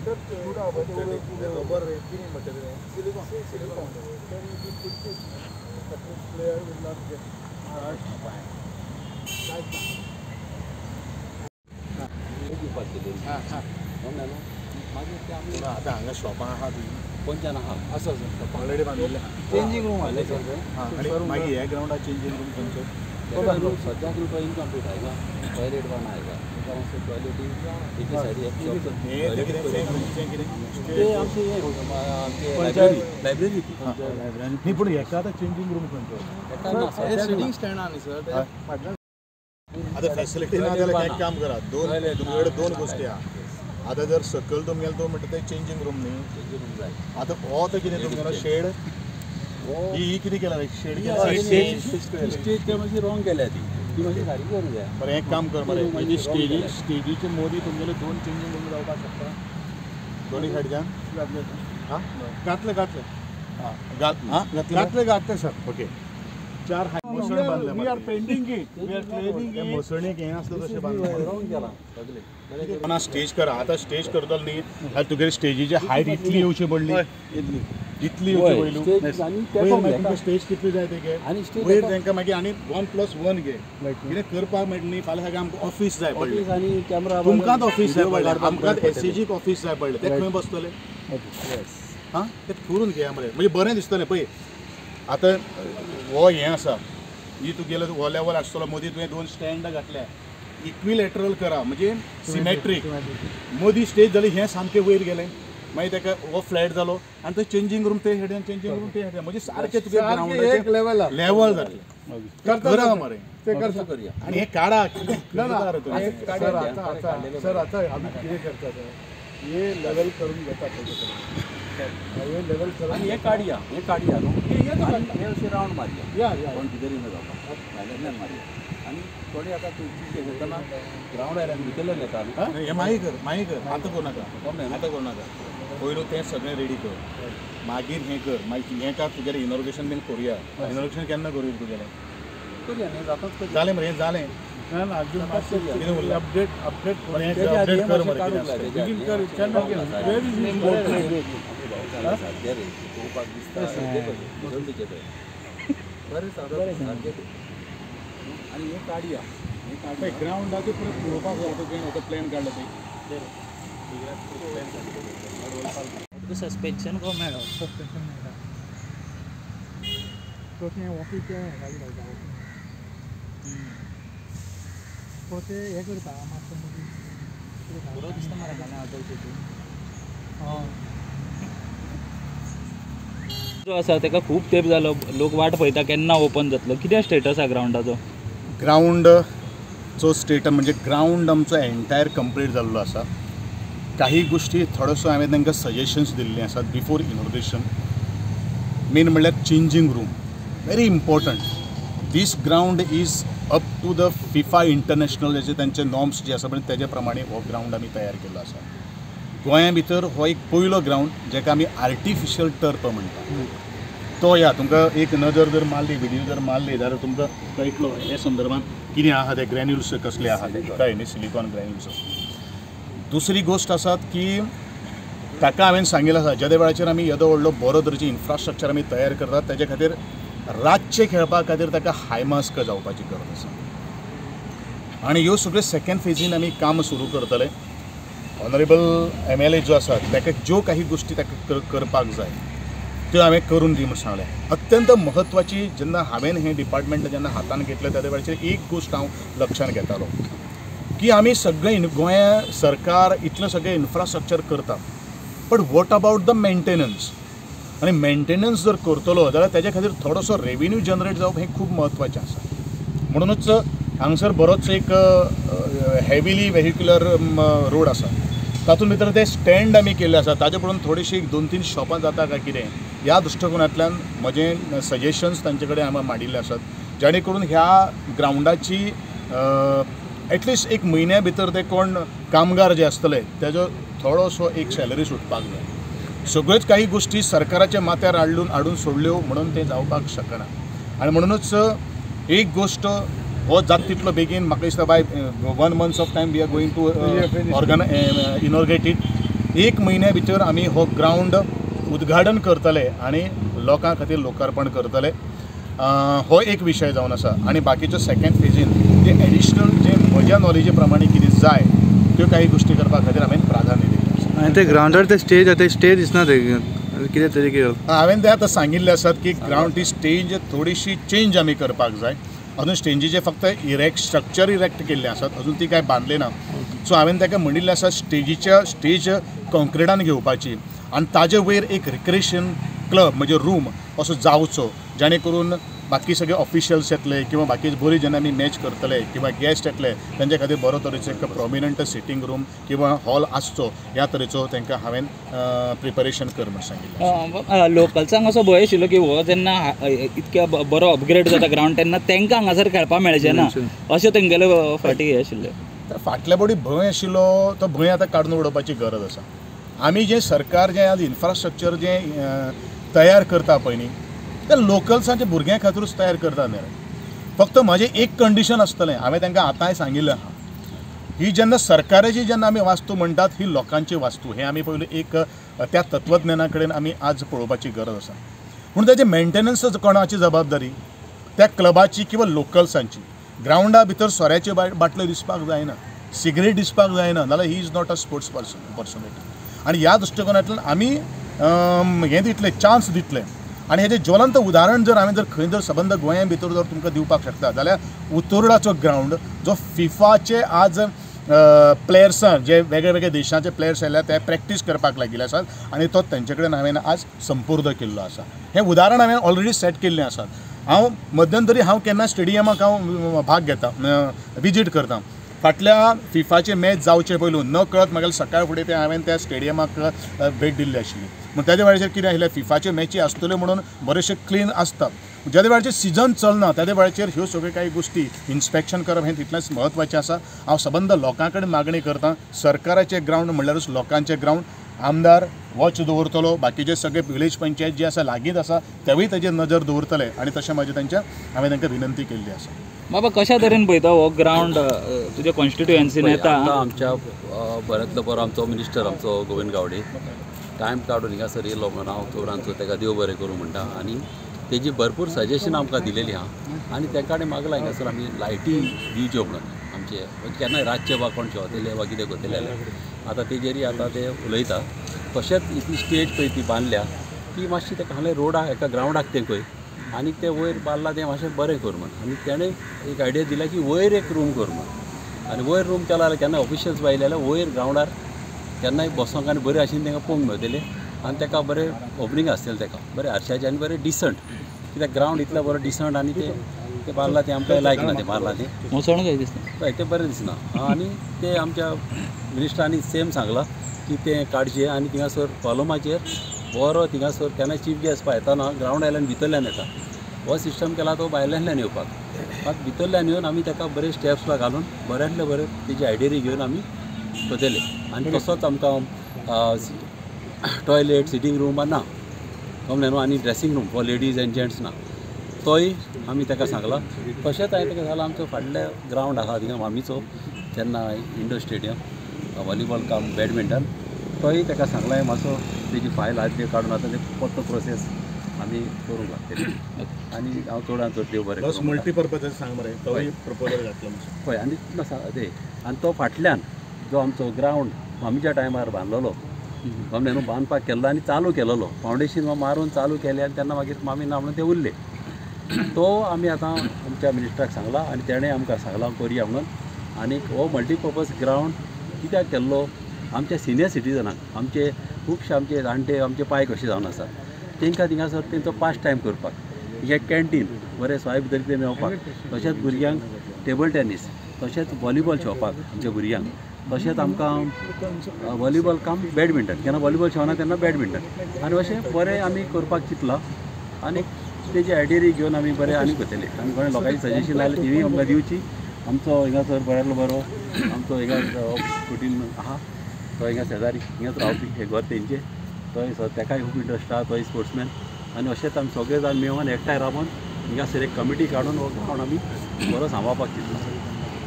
Rubber material. Silicon. Player will not get hurt. आता हांगा शॉपां आहा ती कोणच्यान आहा असो ऑलरेडी बांदिल्ले चेंजिंग रूम आले सर आणि मागीर हे ग्राउंडार चेंजिंग रूम खंयचो सद्याक तो इनकम्प्लीट आहे का टॉयलेट पण आहे का टॉयलेट एके सायडीक लायब्ररी न्ही पूण हेका आतां चेंजिंग रूम खंयचो सिटींग स्टँड आहा न्ही सर आता फॅसिलिटी ना जाल्यार एक काम करा तुमचे दोन गोष्टी आहा आता जर सकयल तुमगेलो तो म्हणटा ते चेंजिंग रूम न्ही आता हो तो कितें तुमगेलो शेड ही कितें केला शेड स्टेज ते मातशी रॉंग केल्या ती मातशी सारकी करूंक जाय बरें एक काम कर मरे म्हणजे स्टेजीचे मदीं तुमगेले दोन चेंजिंग रूम जावपाक शकता दोन्ही सायडीच्यान हां घातले सर ओके चार मसण बांधले we are painting it we are cleaning it मसणीक हें आसता तशें बांधलें रॉंग केला सगळे ना स्टेज करा आता स्टेज करतलो न्ही आतां तुगेली स्टेजीची हायट इतली येवची पडली इतली येवची पडली स्टेज कितली जाय तेगे वयर तांकां मागीर आनी 1+1 घे कितें करपाक मेळटा न्ही फाल्यां सगळें आमकां ऑफिस जाय पडलें आनी कॅमेरा तुमकांच ऑफिस जाय पडलें आमकां एसएजीक ऑफिस जाय पडलें ते खंय बसतले हां ते करून घेया मरे म्हणजे बरें दिसतलें पळय आतां हो हें आसा ही तुगेलो हो लेवल आसतलो मदीं तुवें दोन स्टँड घातल्या इक्विलॅटरल करा म्हणजे सिमेट्रीक मदीं स्टेज जाली हें सामकें वयर गेलें मागीर ताका हो फ्लॅट जालो आनी थंय चेंजिंग रूम ते हेड्यान चेंजिंग रूम ते हेड्यान म्हणजे सारकें तुगे ग्राउंडाचें लेवल जातलें करा मरे ते करता करया आनी हें काडा सर आतां आमी कितें करता हे लेवल करून घेता हे लेवल करून हे काडया न्हू हे अशें रावंड मारया कोण कितें न जावपाक भायल्यान मारया आनी थोडे आतां तुमचे घेतना ग्राउंड एरियान भितरल्यान येता हे मागीर कर आतां करूं नाका पयलू तें सगळें रेडी कर मागीर हें कर मागीर हें का तुगेलें इनॉग्रेशन बीन करुया इनॉग्रेशन केन्ना करूया तुगेलें करया न्ही जाताच जालें मरे हें जालें अपडेट कर मरे आनी हें काडया ग्राउंडाचे परत पळोवपाक जाय प्लॅन काडला ते सस्पेन्शन को मेळ्ळो तो तें ऑफिस तो ते हें करता मातसो बरो दिसता मरे जो आसा तेका खूब तेंप जालो लोक वाट पळयता केन्ना ओपन जातलो कितें स्टेटस आसा ग्राउंडाचो ग्राउंडचो स्टेटस म्हणजे ग्राउंड आमचो एंटायर कंप्लीट जाल्लो आसा काही गोष्टी थोडोसो हांवें तांकां सजेशन्स दिल्लीं आसात बिफोर इनॉग्रेशन मेन म्हणल्यार changing room very important this ground is up to the FIFA international जे तांचे नॉर्म्स जे आसा पळय तेजे प्रमाणे हो ग्राउंड आमी तयार केल्लो आसा गोंया भितर हो एक पयलो ग्राउंड जेका आमी आर्टिफिशियल टर्फ म्हणटा तो या तुमकां एक नजर जर मारली व्हिडिओ जर मारली जाल्यार तुमकां कळटलो हे संदर्भात कितें आहा ते ग्रॅन्युल्स कसले आहा ते कळ्ळें न्ही सिलिकॉन ग्रॅन्युल्स दुसरी गोष्ट आसा की ताका हांवें सांगिल्लें आसा ज्या वेळाचेर आमी येदो व्हडलो बरो तरेची इन्फ्रास्ट्रक्चर आमी तयार करतात तेजे खातीर रातचे खेळपा खातीर ताका हाय मास्क जावपाची गरज आसा आनी ह्यो सगळ्यो सेकंड फेजीन आमी काम सुरू करतले ऑनरेबल MLA जो आसा ताका ज्यो काही गोष्टी ताका करपाक जाय त्यो हांवें करून दी म्हूण सांगलें अत्यंत म्हत्वाची जेन्ना हांवें हें डिपार्टमेंट जेन्ना हातान घेतलें त्या वेळाचेर एक गोष्ट हांव लक्षांत घेतालो की आमी सगळें गोंया सरकार इतलें सगळें इन्फ्रास्ट्रक्चर करता but what about the maintenance आनी मेंटेनन्स जर करतलो जाल्यार तेजे खातीर थोडोसो रेवेन्यू जनरेट जावप हें खूब म्हत्वाचें आसा म्हणूनच हांगसर बरोच एक हेविली व्हेहिक्युलर रोड आसा तातूंत भितर ते स्टँड आमी केल्ले आसा ताजे पळोवन थोडीशी 2-3 शॉपां जाता काय कितें ह्या दृश्टिकोनांतल्यान म्हजें सजेशन्स तांचे कडेन हांवें माडिल्ले आसात जेणे करून ह्या ग्राउंडाची एटलिस्ट एक म्हयन्या भितर ते कोण कामगार जे आसतले तेजो थोडोसो एक सॅलरी सुटपाक जाय सगळ्योच काही गोष्टी सरकाराच्या माथ्यार हाडून सोडल्यो म्हणून ते जावपाक शकना आनी म्हणूनच एक गोष्ट हो जात तितलो बेगीन म्हाका दिसता by 1 month of time we are going to inaugurate it 1 म्हयन्या भितर आमी हो ग्राउंड उद्घाटन करतले आनी लोकां खातीर लोकार्पण करतले. हो एक विशय जावन आसा. आनी बाकीच्या सेकंड फेजीन जे एडिशनल जे म्हज्या नॉलेजी प्रमाणे कितें जाय त्यो काही गोष्टी करपा खातीर हांवें प्राधान्य दिलें. आनी ते ग्राउंडार ते स्टेज दिसना ते कितें तरी हांवें ते आतां सांगिल्ले आसात की ग्राउंड ती स्टेज थोडीशी चेंज आमी करपाक जाय. अजून स्टेजीचे फक्त स्ट्रक्चर इरेक्ट केल्ले आसात, अजून ती काय बांदले ना. सो हांवें ताका म्हणिल्लें आसा स्टेज कॉन्क्रिटान घेवपाची आनी ताजे वयर एक रिक्रिएशन क्लब म्हणजे रूम असो जावचो, जेणे करून बाकी सगळे ऑफिशियल्स येतले किंवा बाकी बरी जेन्ना आमी मॅच करतले किंवा गेस्ट येतले तांचे खातीर बरो तरेचो एक प्रॉमिनंट सिटींग रूम किंवा हॉल आसचो, ह्या तरेचो तांकां हांवें प्रिपरेशन कर म्हणून सांगिल्लें. लोकल्सांक असो भंय आशिल्लो की हो जेन्ना इतक्या बरो अपग्रेड जाता ग्राउंड तेन्ना तांकां हांगासर खेळपाक मेळचें ना अशें तेंगेले फाटी हे आशिल्ले. फाटल्या बडी भंय आशिल्लो तो भंय आतां काडून उडोवपाची गरज आसा. आमी जे सरकार जे आज इन्फ्रास्ट्रक्चर जे तयार करता पळय न्ही ते लोकल्सांच्या भुरग्यां खातीरूच तयार करता न्ही. फक्त म्हाजें एक कंडिशन आसतलें, हांवें तांकां आतांय सांगिल्लें आहा, ही जेन्ना सरकाराची जेन्ना आमी वास्तू म्हणटात ही लोकांची वास्तू, हें आमी पयलीं एक त्या तत्वज्ञाना कडेन आमी आज पळोवपाची गरज आसा. पूण तेजें मेंटेनन्स कोणाची जबाबदारी? त्या क्लबाची किंवा लोकल्सांची. ग्राउंडा भितर सोऱ्याचे बाटल्यो दिसपाक जायना, सिगरेट दिसपाक जायना, नाल्यार he is not a sports personality. आनी ह्या दृश्टिकोनांतल्यान आमी हें दितले, चान्स दितले. आनी हेजें ज्वलंत उदाहरण जर हांवें खंय जर सबंद गोंया भितर जर तुमकां दिवपाक शकता जाल्यार उतोर्डाचो ग्राउंड जो फिफाचे आज प्लेयर्सां जे वेगळे वेगळे देशाचे प्लेयर्स आयल्या ते प्रॅक्टीस करपाक लागिल्ले आसात आनी तो तेंचे कडेन हांवें आज संपूर्ण केल्लो आसा. हें उदाहरण हांवें ऑलरेडी सेट केल्लें आसा. हांव मध्यंतरी केन्ना स्टेडियमाक हांव भाग घेता, विजीट करता. फाटल्या फिफाचे मॅच जावचे पयलू न कळत म्हाका सकाळ फुडें ते हांवें त्या स्टेडियमाक भेट दिल्ली आशिल्ली. मग त्याच्या वेळाचेर कितें आशिल्लें, फिफाचे मॅची आसतल्यो म्हणून बरेचशे क्लीन आसता. ज्या वेळाचेर सिजन चलना त्या वेळाचेर ह्यो सगळ्यो काही गोष्टी इन्स्पेक्शन करप हें तितलेंच म्हत्वाचें आसा. हांव सबंद लोकां कडेन मागणी करतां, सरकाराचे ग्राउंड म्हणल्यारूच लोकांचे ग्राउंड. आमदार वॉच दवरतलो, बाकीचे सगळे विलेज पंचायत जे आसा लागींच आसा तेवूय ताजेर नजर दवरतले आनी तशें हांवें तांकां विनंती केल्ली आसा. बाबा कशा तरेन पळयता हो ग्राउंड तुज्या कॉन्स्टिट्युएन्सीन येता? आमच्या बऱ्यांतलो बरो आमचो मिनिस्टर आमचो गोविंद गावडे टायम काडून हिंगासर येयलो म्हणून हांव चोरांचो ताका देव बरें करूं म्हणटा. आनी तेजी भरपूर सजेशन आमकां दिलेली आहा आनी तांकां कडेन मागला हिंगासर आमी लायटी दिवच्यो म्हणून. आमचे केन्नाय रातचे वा कोण शेवतेले वा कितें करतले जाल्यार आतां तेजेरी आतां ते उलयता. तशेंच ती स्टेज पळय ती बांदल्या ती मातशी ताका हांवें रोडाक एका ग्राउंडाक तें खंय आनी ते वयर बांदलां तें मातशें बरें कर म्हणून. आनी तेणें एक आयडिया दिला की वयर एक रूम कर म्हणून. आनी वयर रूम केला जाल्यार केन्ना ऑफिशियल्स भायले जाल्यार वयर ग्राउंडार केन्नाय बसोंक आनी बरें आशिल्लें तांकां पळोवंक मेळटलें आनी ताका बरें ओपनिंग आसतलें ताका बरें आरशाचें आनी बरें डिसंट. कित्याक ग्राउंड इतलें बरें डिसंट आनी ते बांदलां तें आमकां लायक ना, तें बांदलां तें मोसण काय दिसता हय तें बरें दिसना. आनी ते आमच्या मिनिस्टरांनी सेम सांगलां की तें काडचें आनी थिंगासर कॉलमाचेर बरो थिंगासर केन्ना चीफ गेस्ट येताना ग्राउंड आयल्यान भितरल्यान येता हो सिस्टम केला तो भायल्यान येवपाक. मात भितरल्यान येवन आमी ताका बरे स्टेप्स घालून बऱ्यांतले बरें तेजी आयडियरी घेवन आमी करतले. आनी तसोच आमकां टॉयलेट सिटींग रूम ना कमलें न्हू आनी dressing room for ladies end gents ना तोय आमी ताका सांगला. तशेंच हांवें ताका सांगलां आमचो फाटल्या ग्राउंड आहा थिंगा मामीचो तेन्ना इंडोर स्टेडियम व्हॉलीबॉल काम बॅडमिंटन तोय ताका सांगला मातसो तेजी फायल आहा ते काडून आतां ते परतो प्रोसेस आमी करूंक लागतले. आनी हांव चडांत चड देव बरें करूं. मल्टीपर्पज सांग मरे तोय प्रपोजल घातलो पळय. आनी ते आनी तो फाटल्यान जो आमचो ग्राउंड मामीच्या टायमार बांदलेलो कमलें न्हू बांदपाक केल्लो आनी चालू केलेलो फावंडेशन मारून चालू केलें आनी तेन्ना मागीर मामी ना म्हणून ते उरले. तो आमी आतां आमच्या मिनिस्टराक सांगला आनी तेणें आमकां सांगलां करया म्हणून. आनी हो मल्टीपर्पज ग्राउंड कित्याक केल्लो आमच्या सिनियर सिटीजनाक आमचे खुबशे आमचे जाणटे आमचे पाय कशे जावन आसात तांकां थिंगासर तेंचो पास टायम करपाक हे कॅन्टीन बरें सोय भितर कितें मेळपाक तशेंच भुरग्यांक टेबल टेनीस तशेंच व्हॉलीबॉल खेळपाक आमच्या भुरग्यांक तशेंच आमकां व्हॉलीबॉल काम बॅडमिंटन केन्ना व्हॉलीबॉल खेळना तेन्ना बॅडमिंटन आनी अशें बरें आमी करपाक चिंतलां. आनी तेजी आयडियरी घेवन आमी बरें आनी करतले. आनी कोणें लोकांची सजेशन आयलें तिवूय आमकां दिवची. आमचो हिंगासर बऱ्यांतलो बरो आमचो हिंगा कुटीन आहा तो हिंगा शेजारी हिंगाच रावपी हे घर तेंचे तो ताकाय खूब इंट्रस्ट आहा तोय स्पोर्ट्समॅन. आनी अशेंच आमी सगळे जाण मेळून एकठांय रावन हिंगासर एक कमिटी काडून हो ग्राउंड आमी बरो सांबाळपाक चिंतला.